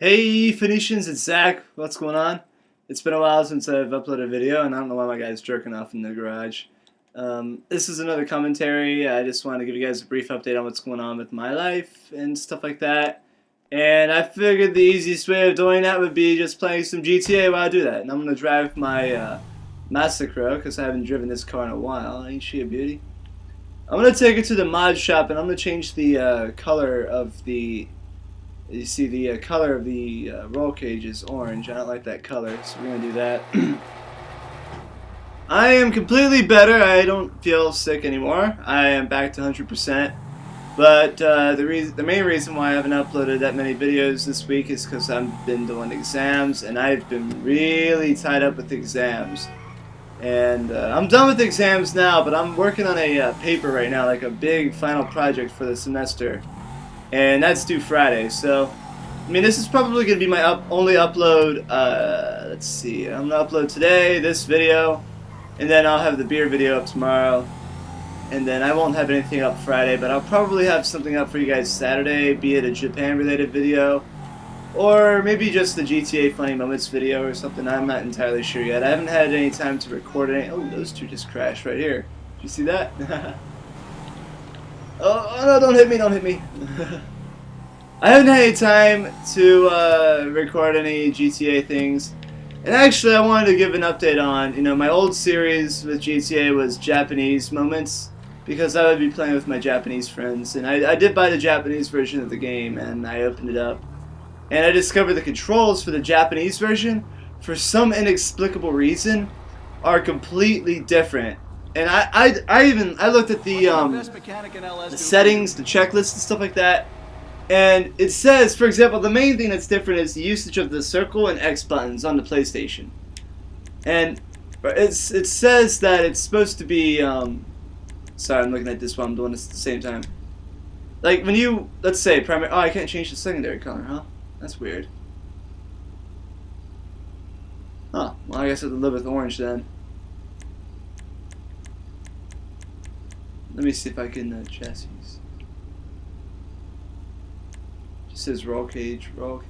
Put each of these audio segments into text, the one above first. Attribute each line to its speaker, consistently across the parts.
Speaker 1: Hey Phoenicians, it's Zach. What's going on? It's been a while since I've uploaded a video, and I don't know why my guy's jerking off in the garage. This is another commentary. I just want to give you guys a brief update on what's going on with my life and stuff like that. And I figured the easiest way of doing that would be just playing some GTA while I do that. And I'm going to drive my Massacre, because I haven't driven this car in a while. Ain't she a beauty? I'm going to take it to the mod shop, and I'm going to change the color of the... You see the color of the roll cage is orange. I don't like that color, so we're going to do that. I am completely better. I don't feel sick anymore. I am back to 100%. But the main reason why I haven't uploaded that many videos this week is because I've been doing exams, and I've been really tied up with exams. And I'm done with exams now, but I'm working on a paper right now, like a big final project for the semester. And that's due Friday, so I mean this is probably going to be my only upload. Let's see, I'm going to upload today, this video, and then I'll have the beer video up tomorrow, and then I won't have anything up Friday, but I'll probably have something up for you guys Saturday, be it a Japan related video, or maybe just the GTA Funny Moments video or something. I'm not entirely sure yet. I haven't had any time to record any. Oh, those two just crashed right here. Did you see that? Oh no, don't hit me, don't hit me. I haven't had any time to record any GTA things. And actually I wanted to give an update on, my old series with GTA was Japanese moments, because I would be playing with my Japanese friends. And I did buy the Japanese version of the game, and I opened it up. And I discovered the controls for the Japanese version, for some inexplicable reason, are completely different. And I looked at the settings, the checklist, and stuff like that, and it says, for example, the main thing that's different is the usage of the circle and X buttons on the PlayStation. And it says that it's supposed to be, sorry, I'm looking at this while I'm doing this at the same time. Like when you, let's say, primary, oh, I can't change the secondary color, huh? That's weird. Huh, well I guess I have to live with orange then. Let me see if I can chassis. It just says roll cage, roll cage.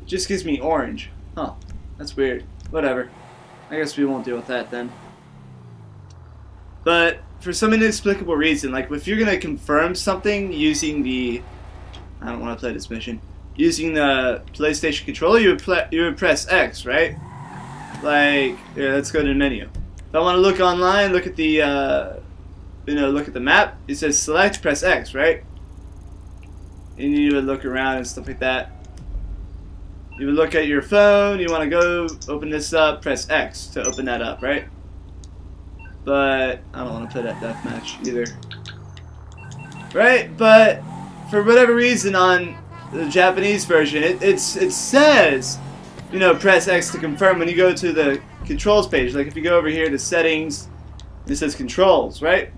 Speaker 1: It just gives me orange. Huh, that's weird. Whatever. I guess we won't deal with that then. But for some inexplicable reason, like if you're gonna confirm something using the, I don't want to play this mission. Using the PlayStation controller, you would press X, right? Like, here, let's go to the menu. If I want to look online, look at the, look at the map, it says select, press X, right? And you would look around and stuff like that. You would look at your phone, you want to go open this up, press X to open that up, right? But I don't want to play that deathmatch either. Right? But for whatever reason on the Japanese version, it says, press X to confirm when you go to the controls page. Like if you go over here to settings, it says controls, right?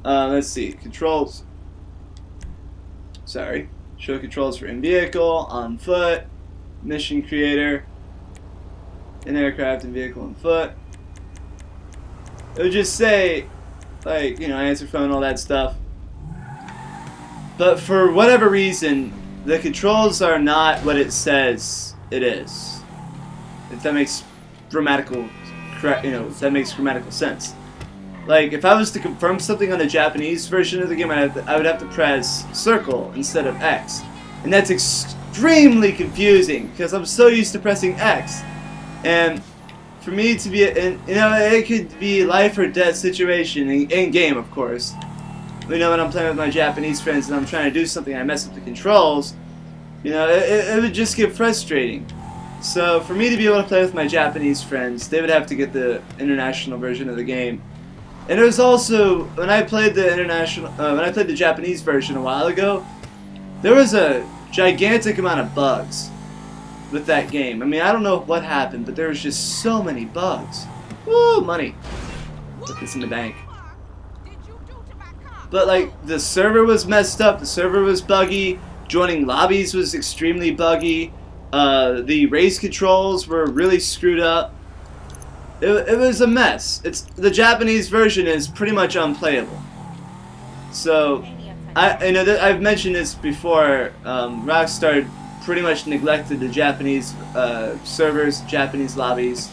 Speaker 1: Let's see, controls. Sorry, show controls for in vehicle, on foot, mission creator, in aircraft, in vehicle, on foot. It would just say, like, answer phone, all that stuff. But for whatever reason, the controls are not what it says it is. If that makes grammatical sense. Like if I was to confirm something on the Japanese version of the game, I would have to press circle instead of X, and that's extremely confusing because I'm so used to pressing X. And for me to be, it could be life or death situation in game, of course. When I'm playing with my Japanese friends and I'm trying to do something, I mess up the controls. It would just get frustrating. So for me to be able to play with my Japanese friends, they would have to get the international version of the game. And it was also, when I played the Japanese version a while ago, there was a gigantic amount of bugs with that game. I mean, I don't know what happened, but there was just so many bugs. Woo, money. Put this in the bank. But like, the server was messed up, the server was buggy, joining lobbies was extremely buggy. The race controls were really screwed up. It was a mess. The Japanese version is pretty much unplayable. So I've mentioned this before. Rockstar pretty much neglected the Japanese servers, Japanese lobbies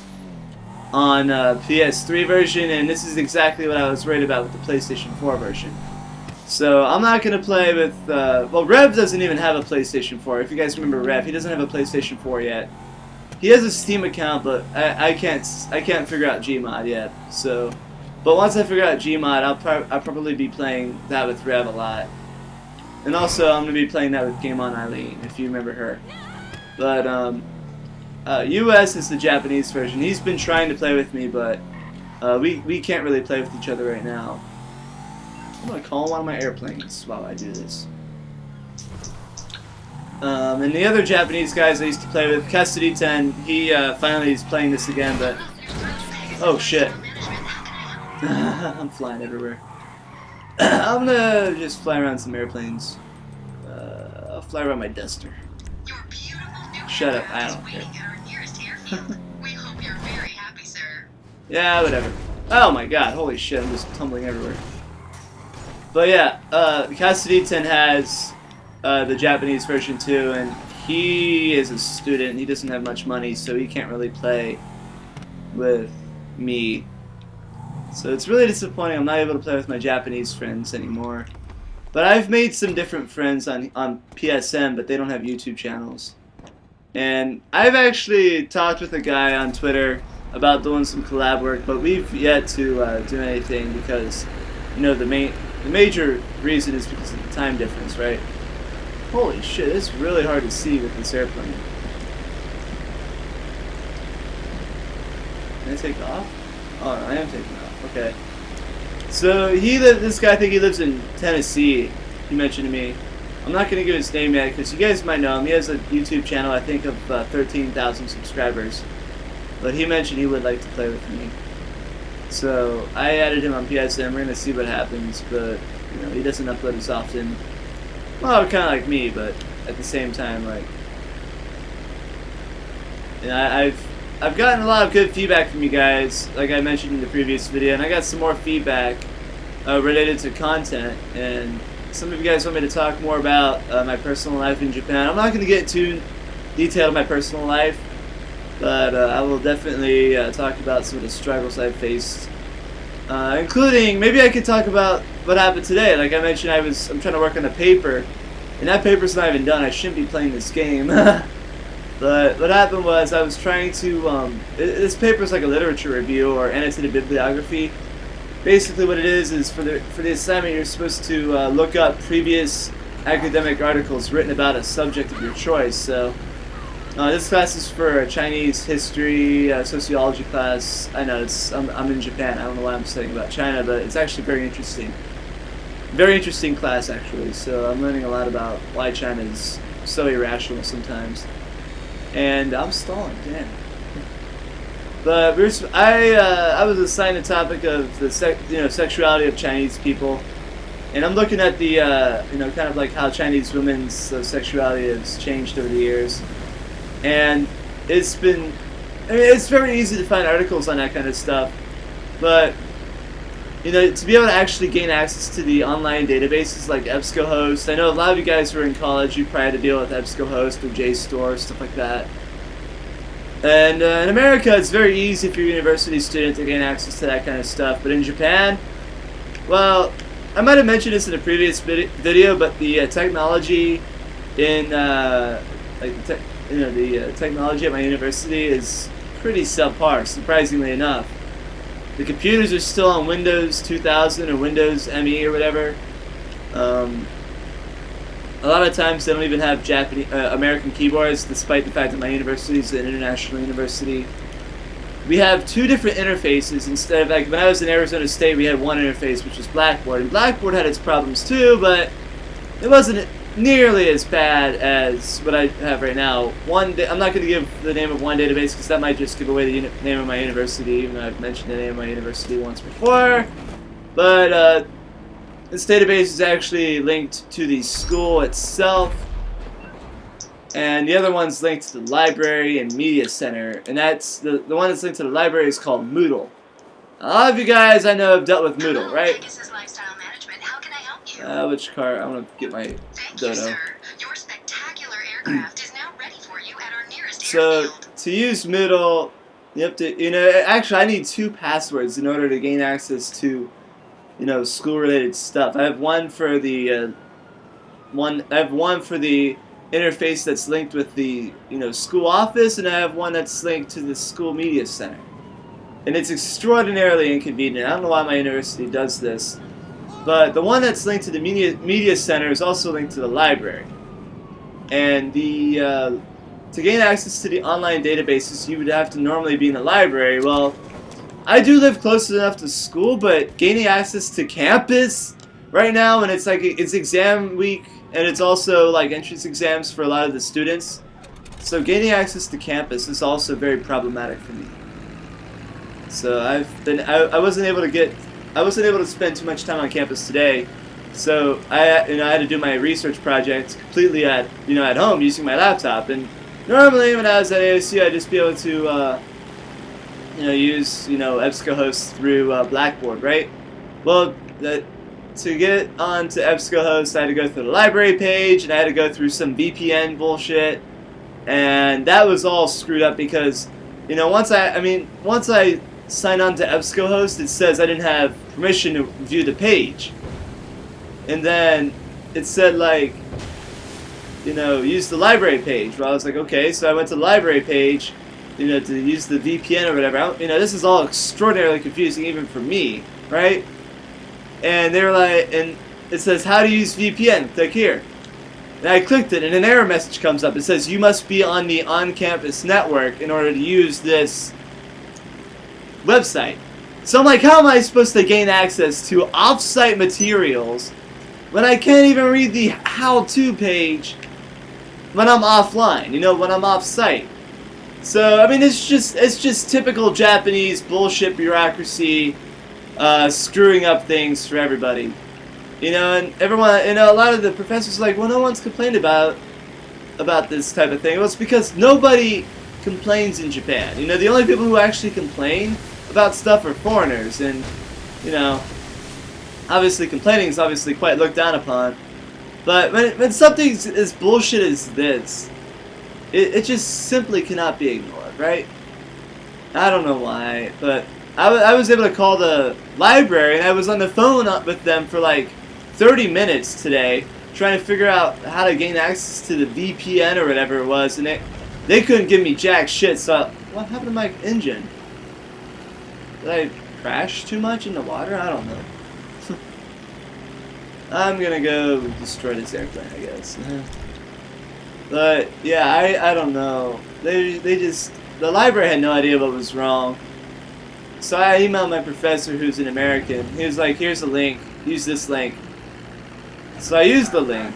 Speaker 1: on PS3 version, and this is exactly what I was worried about with the PlayStation 4 version. So I'm not gonna play with. Well, Rev doesn't even have a PlayStation 4. If you guys remember Rev, he doesn't have a PlayStation 4 yet. He has a Steam account, but I can't figure out Gmod yet. So, but once I figure out Gmod, I'll probably be playing that with Rev a lot. And also, I'm gonna be playing that with Game On Eileen, if you remember her. But US is the Japanese version. He's been trying to play with me, but we can't really play with each other right now. I'm gonna call one of my airplanes while I do this. And the other Japanese guys I used to play with, Custody 10, he finally is playing this again, but oh shit. I'm flying everywhere. I'm gonna just fly around some airplanes. I'll fly around my duster. Shut up, I don't care. Yeah, whatever. Oh my god, holy shit, I'm just tumbling everywhere. But yeah, Custody 10 has the Japanese version too, and he is a student. He doesn't have much money, so he can't really play with me. So it's really disappointing. I'm not able to play with my Japanese friends anymore. But I've made some different friends on PSN, but they don't have YouTube channels. And I've actually talked with a guy on Twitter about doing some collab work, but we've yet to do anything because, you know, the major reason is because of the time difference, right? Holy shit, it's really hard to see with this airplane. Can I take off? Oh, no, I am taking off. Okay. So this guy, I think he lives in Tennessee. He mentioned to me. I'm not going to give his name yet because you guys might know him. He has a YouTube channel, I think, of 13,000 subscribers. But he mentioned he would like to play with me. So I added him on PSN. We're going to see what happens. But, you know, he doesn't upload as often. Well, kind of like me, but at the same time, like, you know, I've gotten a lot of good feedback from you guys, like I mentioned in the previous video, and I got some more feedback related to content, and some of you guys want me to talk more about my personal life in Japan. I'm not going to get too detailed in my personal life, but I will definitely talk about some of the struggles I've faced, including, maybe I could talk about what happened today. Like I mentioned, I'm trying to work on a paper, and that paper's not even done. I shouldn't be playing this game. But what happened was I was trying to, this paper's like a literature review or annotated bibliography. Basically what it is for the assignment you're supposed to look up previous academic articles written about a subject of your choice. So this class is for a Chinese history, sociology class. I know, I'm in Japan. I don't know why I'm studying about China, but it's actually very interesting. Very interesting class, actually. So I'm learning a lot about why China is so irrational sometimes. And I'm stalling, damn. But I was assigned the topic of the sexuality of Chinese people, and I'm looking at the kind of like how Chinese women's sexuality has changed over the years, and it's very easy to find articles on that kind of stuff, but to be able to actually gain access to the online databases like EBSCOhost. I know a lot of you guys who are in college, you probably had to deal with EBSCOhost or JSTOR, stuff like that. And in America, it's very easy if you're a university student to gain access to that kind of stuff. But in Japan, well, I might have mentioned this in a previous video, but the technology in the technology at my university is pretty subpar, surprisingly enough. The computers are still on Windows 2000 or Windows ME or whatever. A lot of times they don't even have American keyboards, despite the fact that my university is an international university. We have two different interfaces instead of, like, when I was in Arizona State, we had one interface, which was Blackboard. And Blackboard had its problems too, but it wasn't nearly as bad as what I have right now. I'm not going to give the name of one database because that might just give away the name of my university, even though I've mentioned the name of my university once before. But this database is actually linked to the school itself, and the other one's linked to the library and media center, and that's the one that's linked to the library is called Moodle. A lot of you guys I know have dealt with Moodle, right?
Speaker 2: Pegasus Lifestyle Management. How can I help
Speaker 1: Which car? I want to get my
Speaker 2: Thank
Speaker 1: Dodo.
Speaker 2: you, sir. Your spectacular aircraft is now ready for you at our nearest
Speaker 1: So
Speaker 2: airfield.
Speaker 1: to use Middle, you have to, actually I need 2 passwords in order to gain access to, school-related stuff. I have one for the I have one for the interface that's linked with the school office, and I have one that's linked to the school media center. And it's extraordinarily inconvenient. I don't know why my university does this, but the one that's linked to the media center is also linked to the library. And to gain access to the online databases, you would have to normally be in the library. Well, I do live close enough to school, but gaining access to campus right now, and it's exam week, and it's also like entrance exams for a lot of the students. So gaining access to campus is also very problematic for me. So I wasn't able to spend too much time on campus today. So I had to do my research project completely at home using my laptop. And normally when I was at ASU, I'd just be able to use EBSCOhost through Blackboard, right? Well, to get onto EBSCOhost, I had to go through the library page, and I had to go through some VPN bullshit, and that was all screwed up because once I signed on to EBSCOhost, it says I didn't have permission to view the page. And then it said use the library page. Well, I was like, okay, so I went to the library page, to use the VPN or whatever. This is all extraordinarily confusing even for me, right? And they were like, and it says how to use VPN. Click here. And I clicked it, and an error message comes up. It says you must be on the on-campus network in order to use this website. So I'm like, how am I supposed to gain access to off-site materials when I can't even read the how-to page when I'm offline, when I'm off-site? So, it's just typical Japanese bullshit bureaucracy, screwing up things for everybody. And everyone, a lot of the professors are like, well, no one's complained about this type of thing. Well, it's because nobody complains in Japan. The only people who actually complain about stuff are foreigners, and obviously complaining is obviously quite looked down upon. But when something's as bullshit as this, it just simply cannot be ignored, right? I don't know why, but I was able to call the library, and I was on the phone with them for like 30 minutes today, trying to figure out how to gain access to the VPN or whatever it was, and they couldn't give me jack shit. So what happened to my engine? Did I crash too much in the water? I don't know. I'm gonna go destroy this airplane, I guess. But yeah, I don't know. The library had no idea what was wrong. So I emailed my professor, who's an American. He was like, here's a link. Use this link. So I used the link.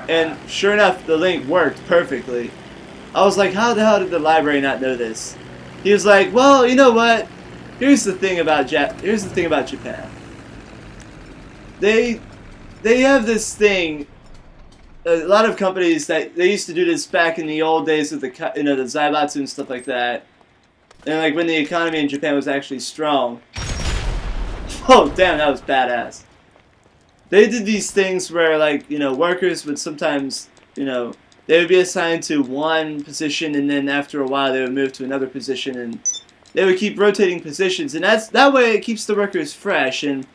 Speaker 1: And sure enough, the link worked perfectly. I was like, how the hell did the library not know this? He was like, well, you know what? Here's the thing about Japan. They have this thing. A lot of companies that they used to do this back in the old days with the the Zaibatsu and stuff like that. And like when the economy in Japan was actually strong. Oh damn, that was badass. They did these things where workers would sometimes they would be assigned to one position, and then after a while they would move to another position, and they would keep rotating positions, and that way it keeps the workers fresh. And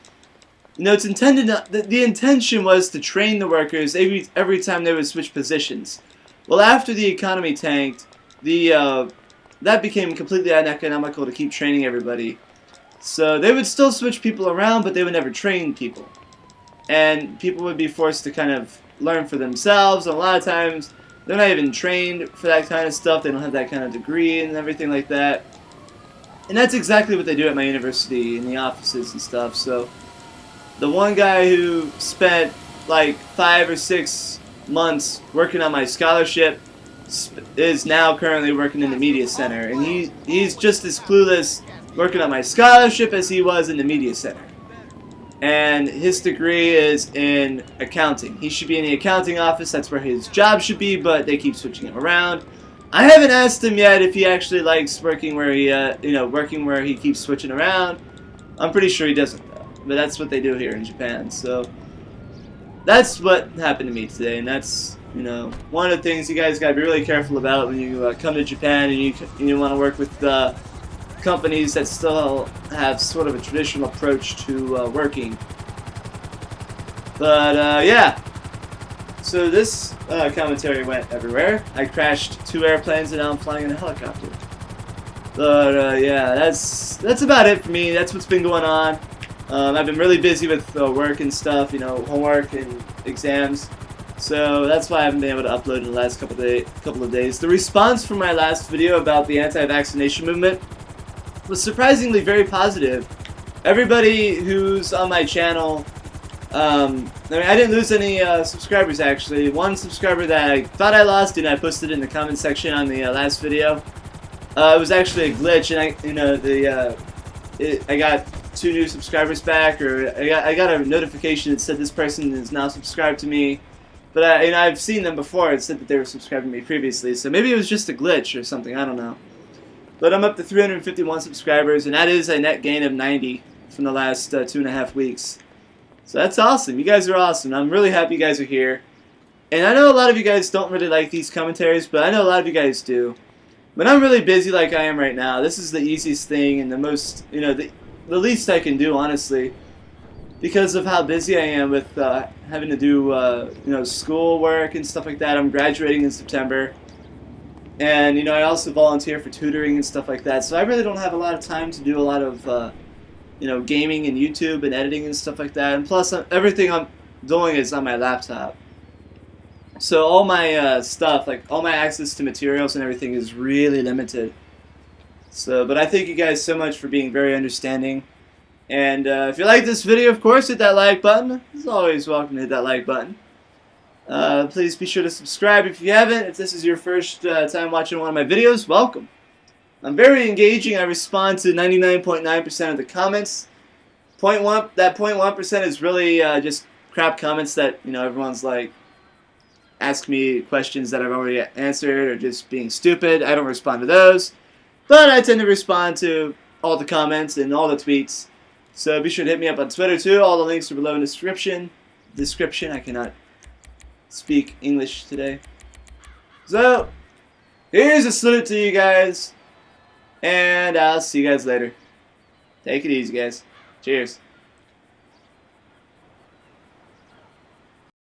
Speaker 1: it's intended. The intention was to train the workers every time they would switch positions. Well, after the economy tanked, that became completely uneconomical to keep training everybody. So they would still switch people around, but they would never train people, and people would be forced to kind of learn for themselves. And a lot of times, they're not even trained for that kind of stuff. They don't have that kind of degree and everything like that. And that's exactly what they do at my university in the offices and stuff. So the one guy who spent like 5 or 6 months working on my scholarship is now currently working in the media center, and he's just as clueless working on my scholarship as he was in the media center. And his degree is in accounting. He should be in the accounting office. That's where his job should be, but they keep switching him around. I haven't asked him yet if he actually likes working where he keeps switching around. I'm pretty sure he doesn't though, but that's what they do here in Japan. So that's what happened to me today, and that's, you know, one of the things you guys gotta be really careful about when you come to Japan and you want to work with companies that still have sort of a traditional approach to working. But yeah, so this commentary went everywhere. I crashed 2 airplanes and now I'm flying in a helicopter. But yeah, that's about it for me. That's what's been going on. I've been really busy with work and stuff, you know, homework and exams. So that's why I haven't been able to upload in the last couple of days. The response from my last video about the anti-vaccination movement was surprisingly very positive. Everybody who's on my channel, I mean, I didn't lose any subscribers actually. One subscriber that I thought I lost, and I posted it in the comment section on the last video. It was actually a glitch, and I got 2 new subscribers back, or I got a notification that said this person is now subscribed to me. But I've seen them before. It said that they were subscribed to me previously, so maybe it was just a glitch or something. I don't know. But I'm up to 351 subscribers, and that is a net gain of 90 from the last 2.5 weeks. So that's awesome. You guys are awesome. I'm really happy you guys are here. And I know a lot of you guys don't really like these commentaries, but I know a lot of you guys do. When I'm really busy like I am right now, this is the easiest thing and the most, you know, the least I can do, honestly. Because of how busy I am with having to do, you know, school work and stuff like that. I'm graduating in September. And, you know, I also volunteer for tutoring and stuff like that. So I really don't have a lot of time to do a lot of, you know, gaming and YouTube and editing and stuff like that. And plus, everything I'm doing is on my laptop. So all my stuff, like all my access to materials and everything is really limited. So, but I thank you guys so much for being very understanding. And if you like this video, of course, hit that like button. It's always welcome to hit that like button. Please be sure to subscribe if you haven't. If this is your first time watching one of my videos, welcome. I'm very engaging. I respond to 99.9% of the comments. That 0.1% is really just crap comments that, you know, everyone's like, ask me questions that I've already answered or just being stupid. I don't respond to those. But I tend to respond to all the comments and all the tweets. So be sure to hit me up on Twitter too. All the links are below in the description. I cannot speak English today. So, here's a salute to you guys. And I'll see you guys later. Take it easy, guys. Cheers.